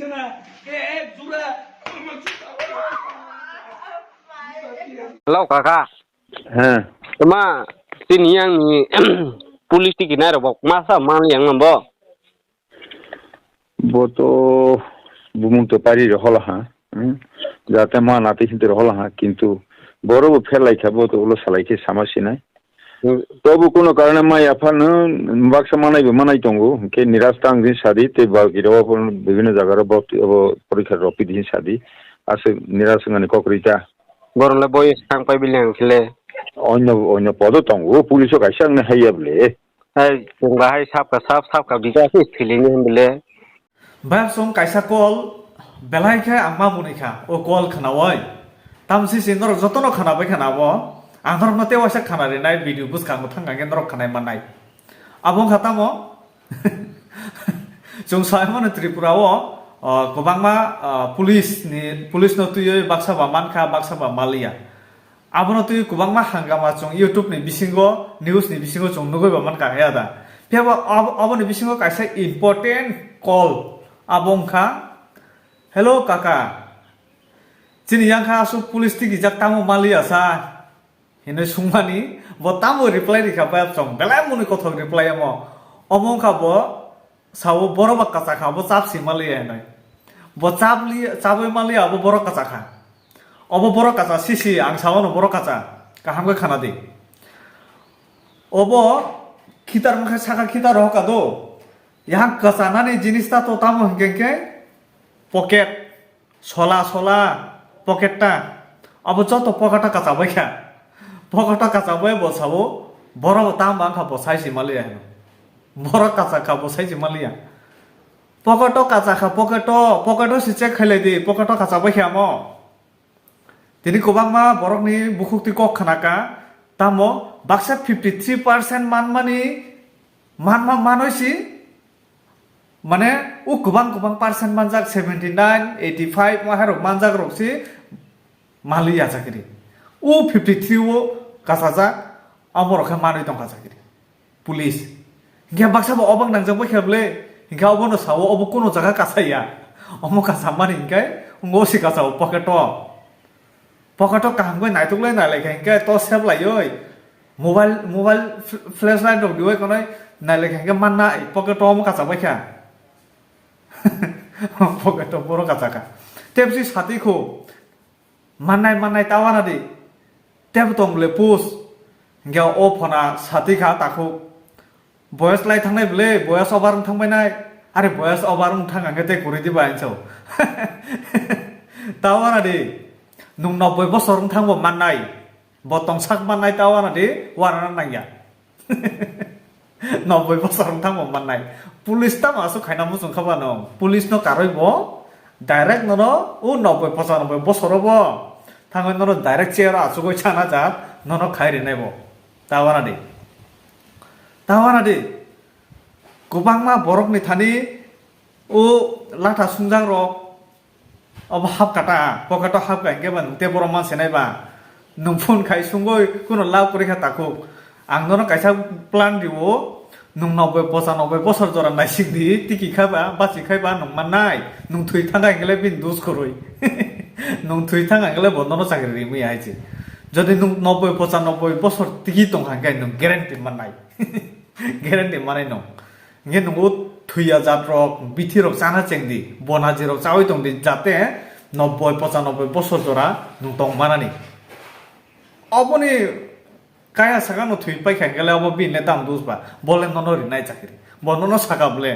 Halo kakak, cuma sini yang ni polis di kena robok masa mal yang ngambok. Boto bumung to pari rohla ha, jate ma nati hinter rohla ha, kintu boro bu felai khabo to ulo salai ke samasi nai. তবু কোনো কারণে মাই আফানো বাক্সা মানাইবে মানাই তঙ্গু কে নিরাস্তা আংদিন সাদি তে বাগিরাও বিভিন্ন জায়গার পরীক্ষার রপি দিন সাদি আছে নিরাশ মানে ককরিতা গরলে বই সাং পাই বিলিং ছিলে অন্য পদ তঙ্গু পুলিশও কাইসা আংনে হাইয়াবলে এই তোমরা হাই সাপ দিকা ফিলিং হইলে বাপ সং কাইসা কল বেলাইখা আমা মুনিখা ও কল খানাওয়াই তামসি সিনর যতন খানাবাই খানাবো आंधर मते वासा खाना रे नाय भिडियो बुस खांगो थांगा गेन्द्र खानाय मानाय आबं खातामो जों सायमन त्रिपुराव गोबांमा पुलिस न तुय बाक्साबा मानखा बाक्साबा मालिया आबनो तुय गोबांमा हांगामा जों यूट्यूब नि बिसिंगो न्यूज नि बिसिंगो जों नगयबा मानखा हेदा फेबा आबनो बिसिंगो कायसा इम्पोर्टेन्ट कल आबंखा हेलो काका जिनि यांखा आसु पुलिस ति गिजाक तामो मालिया सा ini sungmani bo tamu reply di kapa chong belai muni kothok reply amo omong kha bo sawo boro ba kacha kha bo chap simali nai bo chabai mali abo boro kacha kha obo boro kacha sisi ang sawo no boro kacha kaham ga khana di obo khitar mkha saka khitar ho ka do yang kacha nani jinis ta to tamu hengke pocket sola pocket ta abo joto pocket ta kacha bai kha pocket কাঁচা বই বসাবো বড় দাম বাংখা বসাইছি মালিয়া বড় কাঁচা খা বসাইছি মালিয়া পকেট কাঁচা খা পকেট সিচে খাইলাই দি পকেট কাঁচা বই খাম তিনি গোবাংমা বরকনি বুকুক্তি কক খানাকা তামো বাক্সা 53% মানইছি মানে ও গোবাং পার্সেন্ট মানজাক 79 85 মাহারক মানজাক রকসি মালিয়া চাকরি ও 53 ও কাসাজা আমরখা মানই দং কাসাকিরি পুলিশ হিংকা বাক্সাবো অবাং নাংজাং বইখাবলে হিংকা অবনো সাও অব কোনো জায়গা কাসাইয়া অম কাসা মান হিংকাই ngोसि কাসাও পকেট কাহামগৈ নাইতুকলাই নাইলাইখা হিংকা তো সেভ লাইoi মোবাইল ফ্ল্যাশ লাইট দক দিoi কোনাই নাইলাইখা হিংকা মাননা পকেট অম কাসা বাইখা পকেট বড় কাসাকা টেপসি সাতিখো মাননাই তাওয়ানা দি टेप तंगले पुस हिंगा ओ फना साथी खा ताखो बयस लाई थांनाय बले बयस अबारं थांबायनाय आरे बयस अबारं थांगांगे ते कुरि दिबा आइनसौ तावाना दि नुं 90 बसर थांबो माननाय बतं साक माननाय तावाना दि वाराना नांया 90 बसर थांबो माननाय पुलिस ता मासु खायना मुसुं खाबानो पुलिस न कारयबो डाइरेक्ट न ओ 90 95 बसरबो थांगोन ननो डाइरेक्ट चेयर आसुगो चाना जा ननो खाइरि नायबो तावाना दि गोबांमा बरकनि थानि ओ लाथा सुंजां रक अब हाफ काटा पकेट हाफ गांगे बन ते बर मानसे नायबा नुं फोन खाइ सुंगय कुनो लाव करिखा ताकु आं ननो कायसा प्लान दिवो नुं 90 95 बसर जरा नायसिंदि टिकि खाबा बासि खायबा नुं माननाय नुं थुइ थांगा गेले बिन दुस करय নুং থুই থাঙ্গা গেলে বন্ধন চাকরি রিমি আইছে যদি নুং 90 95 বছর টিকি দং হাঙ্গাই নুং গ্যারান্টি মানাই নং গে নুং থুইয়া জাতরক বিথিরক চানা চেংদি বনাজিরক চাওই দংদি যাতে 90 95 বছর জরা নুং দং মানানি অবনি কায়া সাগানো থুই পাইখা গেলে অব বিনে দাম দুসবা বলে ননরি নাই চাকরি বন্ধন সাগাবলে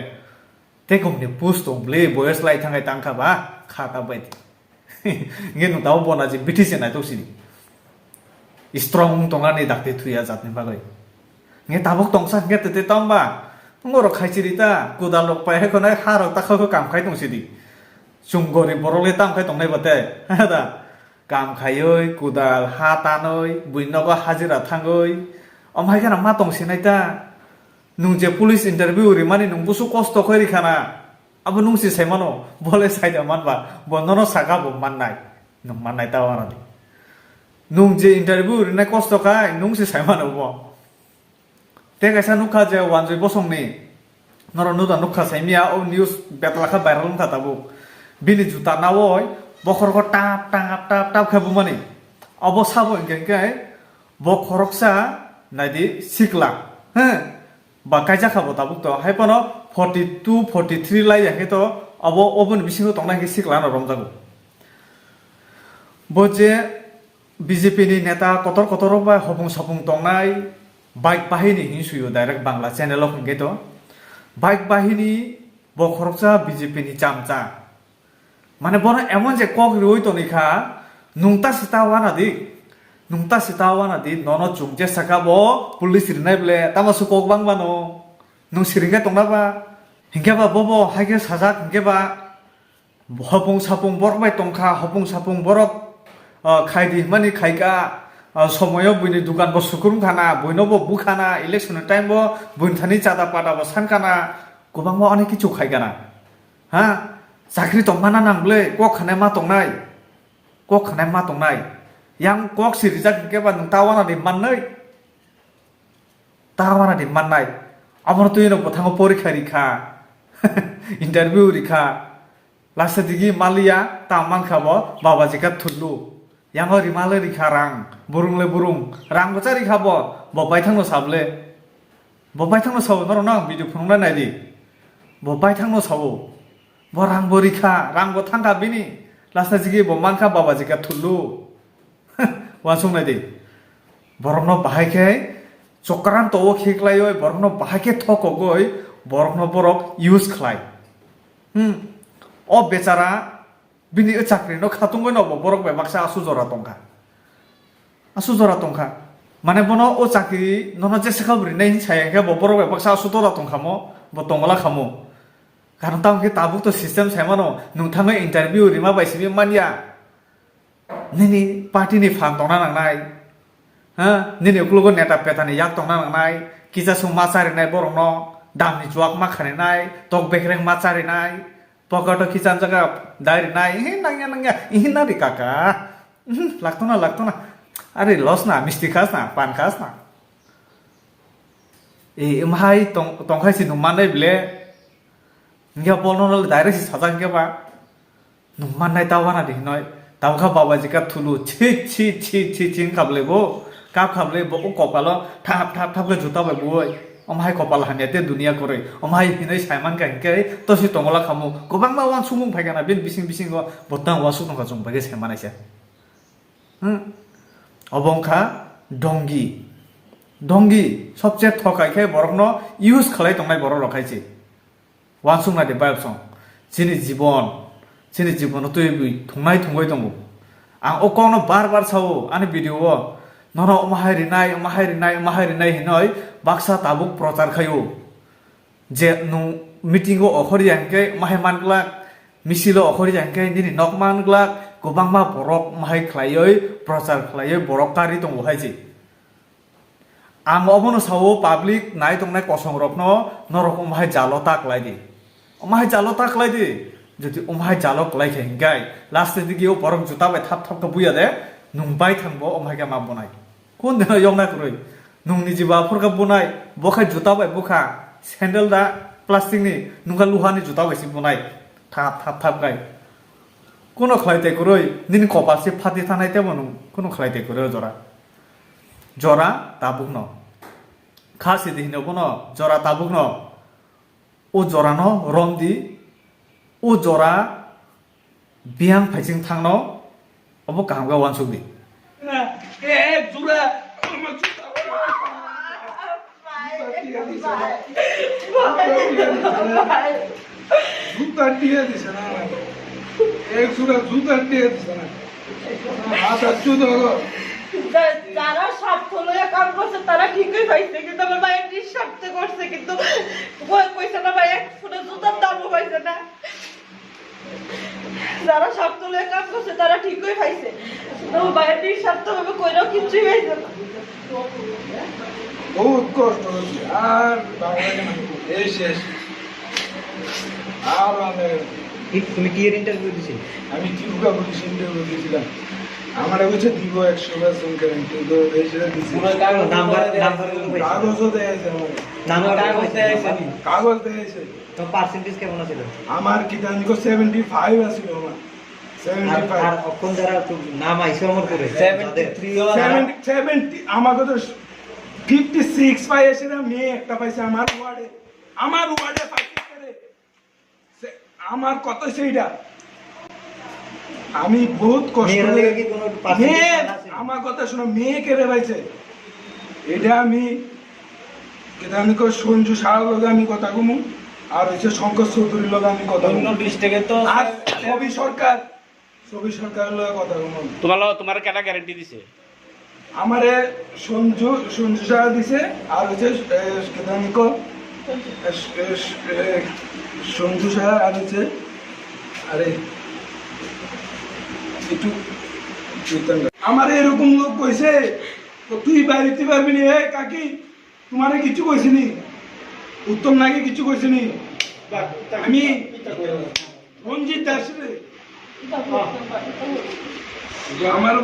তে কমনি পুস দংবলে বয়স লাই থাঙ্গাই তাংখাবা খাতা বাইতি ngen tahu bona ji biti se nai to sini strong tonga ni dakte thuya jatni bagai nge tabok tongsa nge te tamba ngoro khaisiri ta kudal lok pai ko nai harok ta kho kam khai tong sidi sungori borole tam khai tong nai bate da kam khaioi kudal ha tanoi buinogo hajira thangoi omhai kana ma tong sinai ta nung je police interview ri mani nung busu kosto khori khana abo nungsi saimano bole saida manba bondono saka bo mannai nung mannai tawana di nung je interview rina kosto kai nungsi saimano bo te kaisa nukha je wanjoi bosong ni noro nuda nukha saimia o news betla kha viral ta tabu bini juta nawoi bokhor ko tap tap khabu mani abo sabo ingke bokhorok sa nadi sikla ha ba kaija khabo tabuk to haipano 42 43 lai yake to abo obon bisingo tongnai ke sikla no romjago boje BJP ni neta kotor ba hopung sapung tongnai bike bahini hinsuyo direct bangla channel of ngeto bike bahini bokhoroksa BJP ni chamcha মানে বড় এমন যে cock রই তো নিখা নুংতা সিতাওয়ানা দি নন চুংজে সাকাবো police Rinnai বলে তামাসু cock বাংবানো নুং সিরিঙ্গা টংনাবা হিংকেবা ববো হাইকে সাজাক হিংকেবা হপং সাপং বরবাই টংখা হপং সাপং বরক খাইদি মানে খাইকা সময় বইনি দোকান বো সুকুরুম খানা বইনবো বুখানা ইলেকশন টাইম বো বইনথানি চাঁদা পাটা বো সানখানা গোবাং বো অনেক কিছু খাইগানা হ্যাঁ চাকরি টংমানা নাংলে কক খানায় মা টংনাই yang কক sirijak hinkeba nung tawana di mannai amar tuino bothango porikha rikha interview rikha last digi malia taman khabo baba jika thullu yango rimale rikha rang rang bocha rikha bo bobai thangno sable nor nang video phunna nai di bobai thangno sabo bo rang bo rikha rang bo thangka bini last digi bo mankha baba jika thullu wasung nadi borokno bahai cokran to khiklayo borokno bahai thokogoi borokno borok use khlai o becara bini chakri no khatungoi no borok be baksa asu jora tongkha mane bono o chakri nono je sekhabri nei chaya ke borok be baksa asu jora tongkha mo bo tongla khamo karon tam ke tabuk to system saimano nungthame interview rima baisibi mania nini party ni fan tongna nangnai ha nini uklugo neta petani yak tongna nangnai kisa sung machari nai borokno damni juak ma khane nai tok bekreng machari nai pokoto kisan jaga dairi nai nangya ihin nari kaka laktona are los na misti khas na pan khas na imhai tongkhai si numanai bile ngya bolno direct si sajang ke ba numanai tawana di noi Tawkha baba jika thulu chi khablebo kap khablebo o kopalo thap ke juta bai boi omhai kopal hanete dunia kore omhai hinai saiman ka ke to si tongola khamu gobang ma wan sumung phaigana bin bising go botang wasu tongka jong bage saiman aise obongkha dongi sobche thokai khe borokno use khlai tongnai borok rokhaisi wan sumna de bayop song chini জীবন তুই থুংনাই দङ आं अकनो बार सावो आनि video ननो अमाहाय रिनाय हिनय Baksa Tabuk प्रचार खायो जे नु मिटिंगो अखरि यांके माहाय मानग्ला मिसिलो अखरि यांके दिनि नक मानग्ला गोबांमा बरक माहाय ख्लायै प्रचार ख्लायै बरक कारि दङ हायजि आं अबनो सावो पाब्लिक नाय दंनाय कसं रखनो नरक अमाहाय जालता ख्लायदि যদি অমহাই জালক লাইখে হিংগাই লাস্টে দিকে ও বরং জুতা বাই থাপ কে বুয়া দে নুংবাই থাকবো অমহাইকে মা বনাই কোন দিন ইয়ংনা করই নুংনি জিবা ফরকা বনাই বখাই জুতা বাই বুখা স্যান্ডেল দা প্লাস্টিক নি নুঙ্গা লুহানি জুতা বাইসি বনাই থাপ গাই কোনো খাইতে করই নিন কপাসে ফাতি থানাই তেমন কোনো খাইতে করে জরা তাবুক ন খাসি দিন বন জরা তাবুক ন ও জরানো রং দি o jora biang phaiching thangno obo kahanga wansugdi jura জুতা দিয়ে দিছে না এক জোড়া জুতা দিয়ে দিছে না আচ্ছা যারা স্বার্থ লইয়া কাম করছে তারা ঠিকই পাইছে কিন্তু আমার ভাই নিঃস্বার্থ করছে কিন্তু পয়সা না ভাই এক ফুটা জুতার দামও পাইছে না যারা স্বার্থ লইয়া কাম করছে তারা ঠিকই পাইছে আমার ভাই নিঃস্বার্থ ভাবে কইরাও কিছুই পাইছে না বহুত কষ্ট হচ্ছে আর এই শেষ আর তুমি কি এর ইন্টারভিউ দিছিলে? আমি ত্রিপুরা পুলিশ ইন্টারভিউ দিয়েছিলাম আমার বলছে দিব 100% গ্যারান্টি তো এই সেটা দিছি কাগজও দেয়ছে কাগজ দেয়ছে তো পার্সেন্টেজ কেমন আছে আমার কি জানি 75 আছিল আমার 75 আর কোন যারা নাম আইছে আমার করে 70 আমাকে তো 56 পাইছে না মেয়ে একটা পাইছে আমার ওয়ার্ডে পাইছে করে আমার কত সেইটা আমি বহুত কষ্ট করে মেয়ে আমার কথা শোনো মেয়ে কেড়ে পাইছে এটা আমি কেদানি কো সঞ্জু সারা লগে আমি কথা কমু আর হচ্ছে শঙ্কর চৌধুরীর লগে আমি কথা অন্য ডিস্ট্রিক্টে তো আর ছবি সরকারের লগে কথা কমু তোমার কেটা গ্যারান্টি দিছে আমারে সঞ্জু সারা দিছে আর হচ্ছে কেদানি কো সঞ্জু সারা আর হচ্ছে আরে একটু আমার এরকম লোক কইছে তো তুই বাড়িতে পারবি না হে কাকি তোমারে কিছু কইছিনি উত্তম নাকি কিছু কইছিনি আমি রঞ্জিত দাস রে আমার